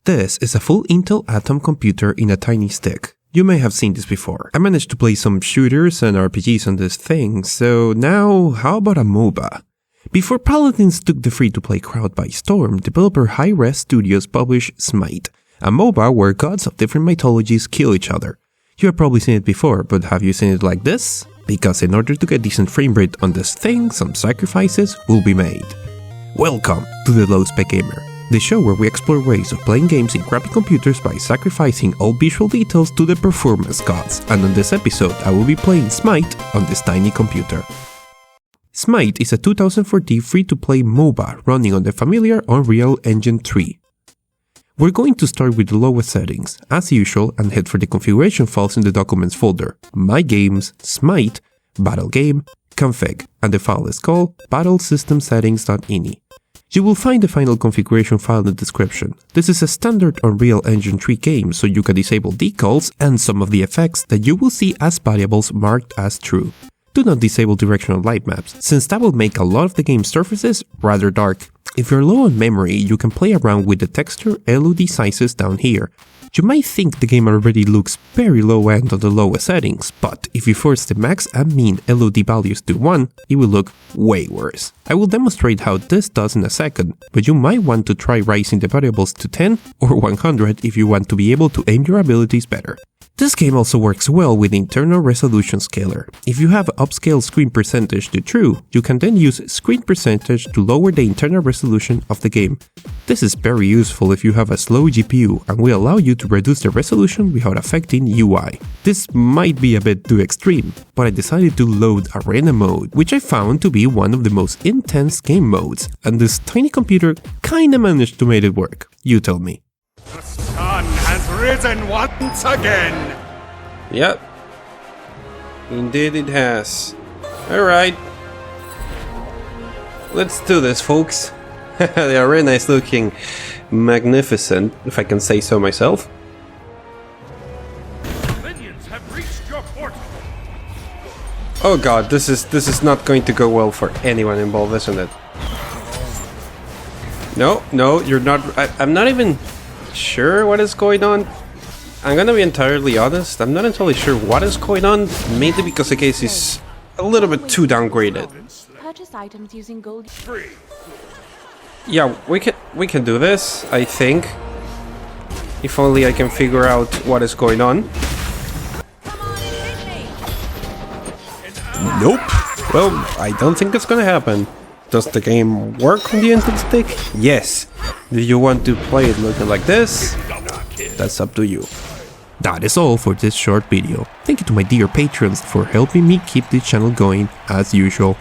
This is a full Intel Atom computer in a tiny stick. You may have seen this before. I managed to play some shooters and RPGs on this thing, so now how about a MOBA? Before Paladins took the free-to-play crowd by storm, developer Hi-Res Studios published Smite, a MOBA where gods of different mythologies kill each other. You have probably seen it before, but have you seen it like this? Because in order to get decent frame rate on this thing, some sacrifices will be made. Welcome to the LowSpecGamer, the show where we explore ways of playing games in crappy computers by sacrificing all visual details to the performance gods, and on this episode I will be playing Smite on this tiny computer. Smite is a 2014 free-to-play MOBA running on the familiar Unreal Engine 3. We're going to start with the lowest settings, as usual, and head for the configuration files in the Documents folder, My Games, Smite, Battle Game, Config, and the file is called battlesystemsettings.ini. You will find the final configuration file in the description. This is a standard Unreal Engine 3 game, so you can disable decals and some of the effects that you will see as variables marked as true. Do not disable directional light maps, since that will make a lot of the game's surfaces rather dark. If you're low on memory, you can play around with the texture LOD sizes down here. You might think the game already looks very low end on the lowest settings, but if you force the max and min LOD values to 1, it will look way worse. I will demonstrate how this does in a second, but you might want to try raising the variables to 10 or 100 if you want to be able to aim your abilities better. This game also works well with internal resolution scaler. If you have upscale screen percentage to true, you can then use screen percentage to lower the internal resolution of the game. This is very useful if you have a slow GPU and will allow you to reduce the resolution without affecting UI. This might be a bit too extreme, but I decided to load Arena mode, which I found to be one of the most intense game modes, and this tiny computer kinda managed to make it work. You tell me. The sun has risen once again! Yep. Indeed it has. Alright. Let's do this, folks. The arena is looking magnificent, if I can say so myself. Minions have reached your portal! Oh god, this is not going to go well for anyone involved, isn't it? No, you're not. I'm not even sure what is going on. I'm gonna be entirely honest, I'm not entirely sure what is going on, mainly because the case is a little bit too downgraded. Purchase items using gold. Free! Yeah, we can do this, I think. If only I can figure out what is going on. Nope. Well, I don't think it's gonna happen. Does the game work on the input stick? Yes. Do you want to play it looking like this? That's up to you. That is all for this short video. Thank you to my dear patrons for helping me keep this channel going as usual.